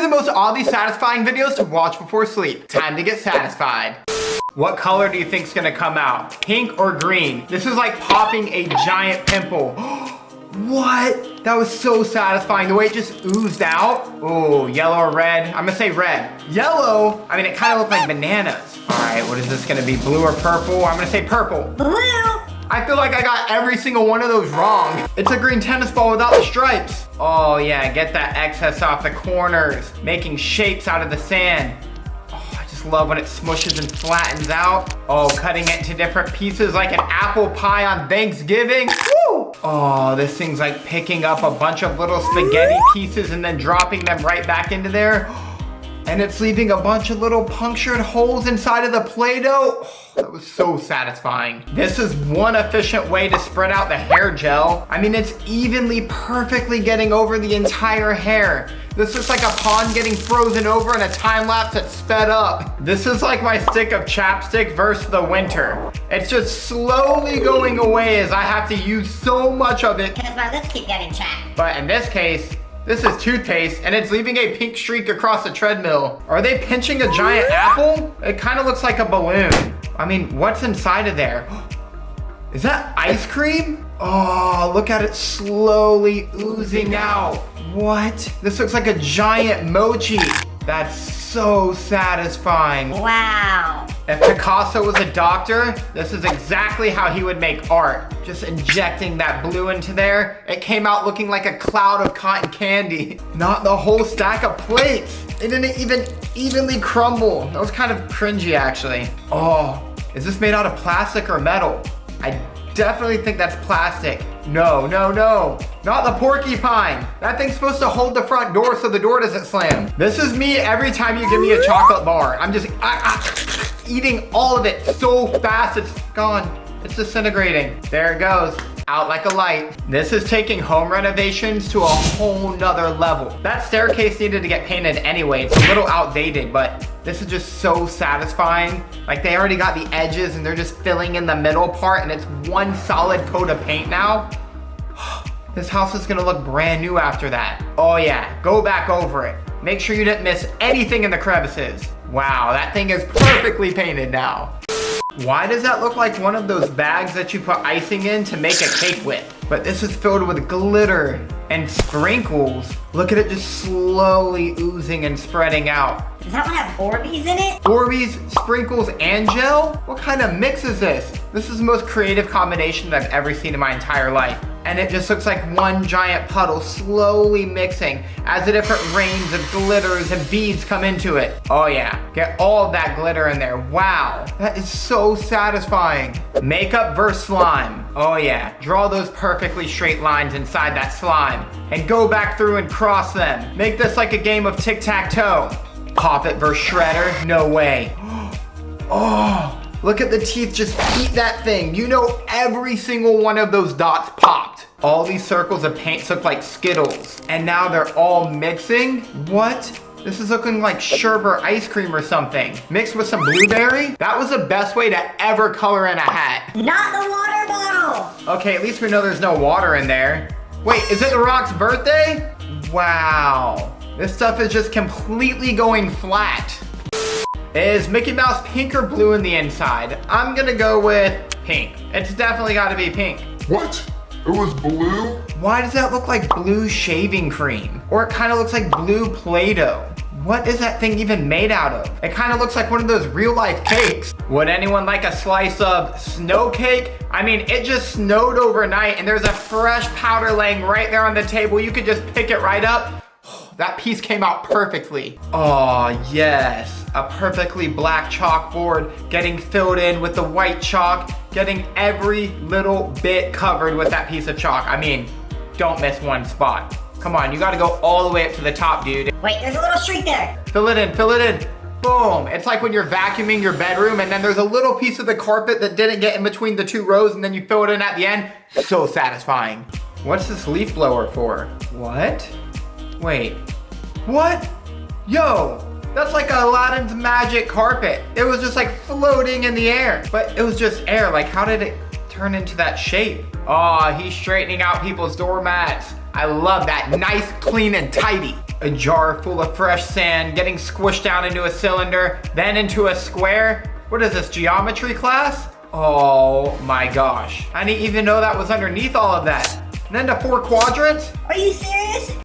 are the most oddly satisfying videos to watch before sleep. Time to get satisfied. What color do you think is gonna come out? Pink or green? This is like popping a giant pimple. What? That was so satisfying. The way it just oozed out. Oh, yellow or red? I'm gonna say red. Yellow? I mean, it kind of looked like bananas. All right, what is this gonna be? Blue or purple? I'm gonna say purple. Blue. I feel like I got every single one of those wrong. It's a green tennis ball without the stripes. Oh yeah, get that excess off the corners, making shapes out of the sand. Oh, I just love when it smushes and flattens out. Oh, cutting it into different pieces like an apple pie on Thanksgiving. Woo! Oh, this thing's like picking up a bunch of little spaghetti pieces and then dropping them right back into there. And it's leaving a bunch of little punctured holes inside of the Play-Doh. Oh, that was so satisfying. This is one efficient way to spread out the hair gel. I mean, it's evenly, perfectly getting over the entire hair. This looks like a pond getting frozen over in a time lapse that's sped up. This is like my stick of chapstick versus the winter. It's just slowly going away as I have to use so much of it. Because my lips keep getting chapped. But in this case, this is toothpaste, and it's leaving a pink streak across the treadmill. Are they pinching a giant apple? It kind of looks like a balloon. I mean, what's inside of there? Is that ice cream? Oh, look at it slowly oozing out. What? This looks like a giant mochi. That's so satisfying. Wow. If Picasso was a doctor, this is exactly how he would make art. Just injecting that blue into there, it came out looking like a cloud of cotton candy. Not the whole stack of plates. It didn't even evenly crumble. That was kind of cringy, actually. Oh, is this made out of plastic or metal? I definitely think that's plastic. No, no, no. Not the porcupine. That thing's supposed to hold the front door so the door doesn't slam. This is me every time you give me a chocolate bar. I'm just eating all of it so fast it's gone. It's disintegrating. There it goes. Out like a light. This is taking home renovations to a whole nother level. That staircase needed to get painted anyway. It's a little outdated, but this is just so satisfying. Like they already got the edges and they're just filling in the middle part and it's one solid coat of paint now. This house is gonna look brand new after that. Oh yeah, go back over it. Make sure you didn't miss anything in the crevices. Wow, that thing is perfectly painted now. Why does that look like one of those bags that you put icing in to make a cake with? But this is filled with glitter and sprinkles. Look at it just slowly oozing and spreading out. Does that one have Orbeez in it? Orbeez, sprinkles, and gel? What kind of mix is this? This is the most creative combination that I've ever seen in my entire life. And it just looks like one giant puddle slowly mixing as the different rains of glitters and beads come into it. Oh yeah, get all of that glitter in there. Wow, that is so satisfying. Makeup versus slime. Oh yeah, draw those perfectly straight lines inside that slime and go back through and cross them. Make this like a game of tic-tac-toe. Pop it versus shredder, no way. Oh. Look at the teeth just eat that thing. You know every single one of those dots popped. All these circles of paint look like Skittles. And now they're all mixing? What? This is looking like sherbet ice cream or something. Mixed with some blueberry? That was the best way to ever color in a hat. Not the water bottle. Okay, at least we know there's no water in there. Wait, is it The Rock's birthday? Wow. This stuff is just completely going flat. Is Mickey Mouse pink or blue in the inside? I'm gonna go with pink. It's definitely gotta be pink. What? It was blue? Why does that look like blue shaving cream? Or it kind of looks like blue Play-Doh. What is that thing even made out of? It kind of looks like one of those real life cakes. Would anyone like a slice of snow cake? I mean, it just snowed overnight and there's a fresh powder laying right there on the table. You could just pick it right up. That piece came out perfectly. Oh yes, a perfectly black chalkboard getting filled in with the white chalk, getting every little bit covered with that piece of chalk. I mean, don't miss one spot. Come on, you gotta go all the way up to the top, dude. Wait, there's a little streak there. Fill it in, fill it in. Boom. It's like when you're vacuuming your bedroom and then there's a little piece of the carpet that didn't get in between the two rows and then you fill it in at the end. So satisfying. What's this leaf blower for? What? Wait, what? Yo, that's like Aladdin's magic carpet. It was just like floating in the air, but it was just air. Like how did it turn into that shape? Oh, he's straightening out people's doormats. I love that, nice, clean, and tidy. A jar full of fresh sand getting squished down into a cylinder, then into a square. What is this, geometry class? Oh my gosh. I didn't even know that was underneath all of that. And then to 4 quadrants? Are you serious?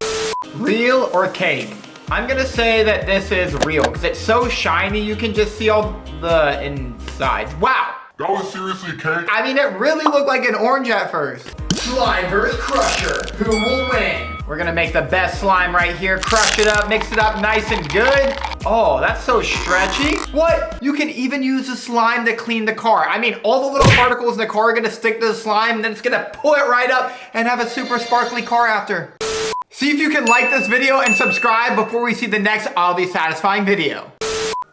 Real or cake? I'm gonna say that this is real because it's so shiny you can just see all the insides. Wow. That was seriously cake. I mean, it really looked like an orange at first. Slime versus Crusher. Who will win? We're gonna make the best slime right here. Crush it up, mix it up nice and good. Oh, that's so stretchy. What? You can even use the slime to clean the car. I mean, all the little particles in the car are gonna stick to the slime, and then it's gonna pull it right up and have a super sparkly car after. See if you can like this video and subscribe before we see the next oddly satisfying video.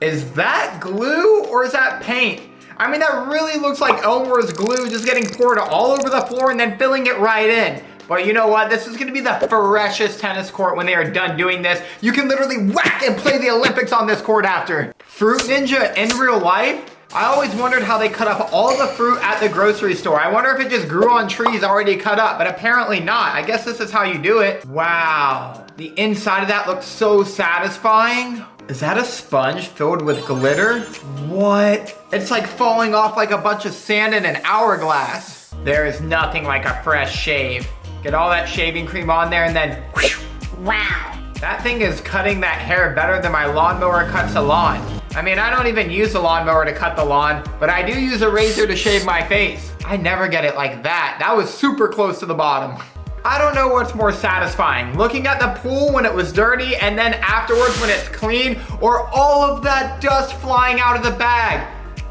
Is that glue or is that paint? I mean, that really looks like Elmer's glue just getting poured all over the floor and then filling it right in. But you know what? This is gonna be the freshest tennis court when they are done doing this. You can literally whack and play the Olympics on this court after. Fruit Ninja in real life? I always wondered how they cut up all the fruit at the grocery store. I wonder if it just grew on trees already cut up, but apparently not. I guess this is how you do it. Wow, the inside of that looks so satisfying. Is that a sponge filled with glitter? What? It's like falling off like a bunch of sand in an hourglass. There is nothing like a fresh shave. Get all that shaving cream on there and then whoosh. Wow. That thing is cutting that hair better than my lawnmower cuts a lawn. I mean, I don't even use a lawnmower to cut the lawn, but I do use a razor to shave my face. I never get it like that. That was super close to the bottom. I don't know what's more satisfying, looking at the pool when it was dirty and then afterwards when it's clean, or all of that dust flying out of the bag.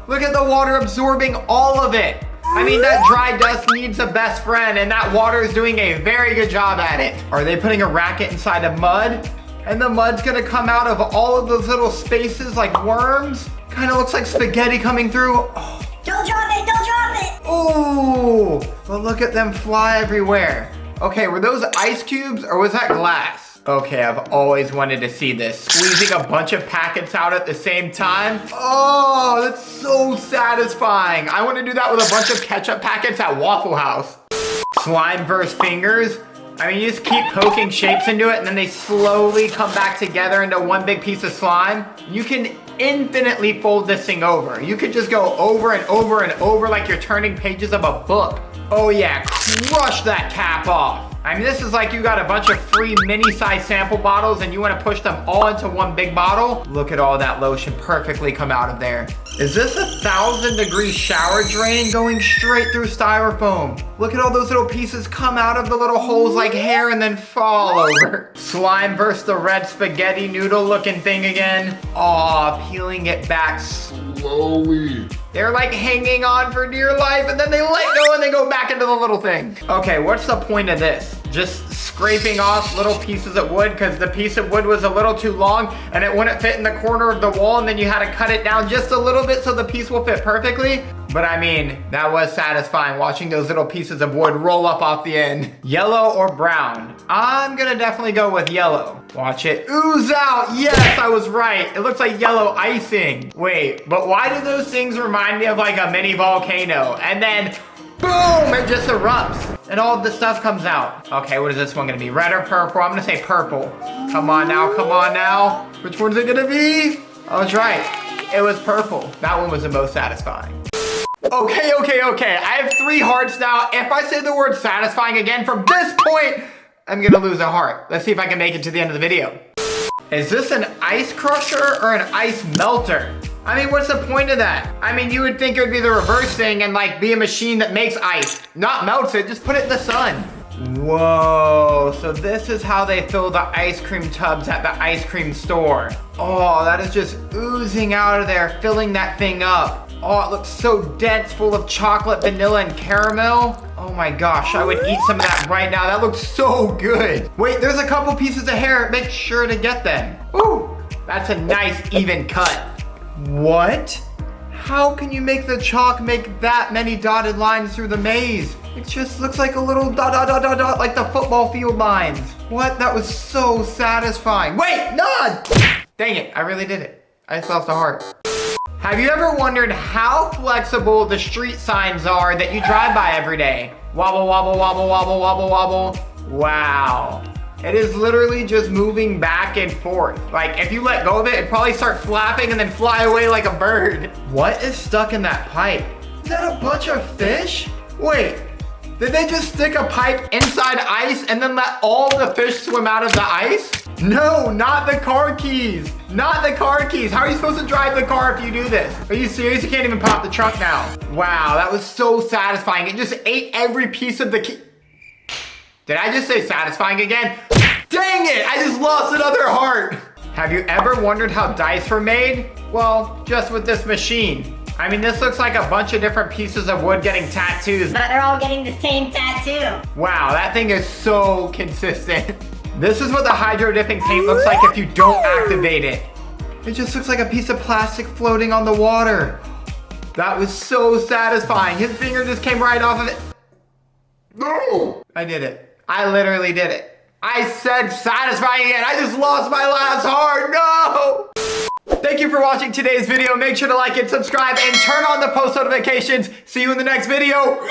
Look at the water absorbing all of it. I mean, that dry dust needs a best friend, and that water is doing a very good job at it. Are they putting a racket inside of mud? And the mud's gonna come out of all of those little spaces like worms? Kinda looks like spaghetti coming through. Oh. Don't drop it, don't drop it! Oh, but look at them fly everywhere. Okay, were those ice cubes or was that glass? Okay, I've always wanted to see this. Squeezing a bunch of packets out at the same time. Oh, that's so satisfying. I want to do that with a bunch of ketchup packets at Waffle House. Slime versus fingers. I mean, you just keep poking shapes into it and then they slowly come back together into one big piece of slime. You can infinitely fold this thing over. You could just go over and over and over like you're turning pages of a book. Oh yeah, crush that cap off. I mean, this is like you got a bunch of free mini-size sample bottles and you want to push them all into one big bottle. Look at all that lotion perfectly come out of there. Is this a 1,000-degree shower drain going straight through styrofoam? Look at all those little pieces come out of the little holes like hair and then fall over. Slime versus the red spaghetti noodle looking thing again. Aw, peeling it back Slowly. They're like hanging on for dear life and then they let go and they go back into the little thing. Okay, what's the point of this? Just scraping off little pieces of wood because the piece of wood was a little too long and it wouldn't fit in the corner of the wall and then you had to cut it down just a little bit so the piece will fit perfectly. But I mean, that was satisfying watching those little pieces of wood roll up off the end. Yellow or brown? I'm gonna definitely go with yellow. Watch it ooze out. Yes, I was right. It looks like yellow icing. Wait, but why do those things remind me of like a mini volcano? And then boom, it just erupts and all of the stuff comes out. Okay, what is this one gonna be? Red or purple? I'm gonna say purple. Come on now, come on now. Which one's it gonna be? I was right. It was purple. That one was the most satisfying. Okay. I have 3 hearts now. If I say the word satisfying again from this point, I'm gonna lose a heart. Let's see if I can make it to the end of the video. Is this an ice crusher or an ice melter? I mean, what's the point of that? I mean, you would think it would be the reverse thing and like be a machine that makes ice, not melts it, just put it in the sun. Whoa, so this is how they fill the ice cream tubs at the ice cream store. Oh, that is just oozing out of there, filling that thing up. Oh, it looks so dense, full of chocolate, vanilla, and caramel. Oh my gosh, I would eat some of that right now. That looks so good. Wait, there's a couple pieces of hair. Make sure to get them. Ooh, that's a nice even cut. What? How can you make the chalk make that many dotted lines through the maze? It just looks like a little dot, like the football field lines. What? That was so satisfying. Wait, no! Dang it, I really did it. I just lost a heart. Have you ever wondered how flexible the street signs are that you drive by every day? Wobble, wobble, wobble, wobble, wobble, wobble. Wow. It is literally just moving back and forth. Like, if you let go of it, it'd probably start flapping and then fly away like a bird. What is stuck in that pipe? Is that a bunch of fish? Wait, did they just stick a pipe inside ice and then let all the fish swim out of the ice? No, not the car keys. Not the car keys. How are you supposed to drive the car if you do this? Are you serious? You can't even pop the trunk now. Wow, that was so satisfying. It just ate every piece of the key. Did I just say satisfying again? Dang it, I just lost another heart. Have you ever wondered how dice were made? Well, just with this machine. I mean, this looks like a bunch of different pieces of wood getting tattoos. But they're all getting the same tattoo. Wow, that thing is so consistent. This is what the hydro dipping paint looks like if you don't activate it. It just looks like a piece of plastic floating on the water. That was so satisfying. His finger just came right off of it. No! I did it. I literally did it. I said satisfying again. I just lost my last heart. No! Thank you for watching today's video. Make sure to like it, subscribe, and turn on the post notifications. See you in the next video.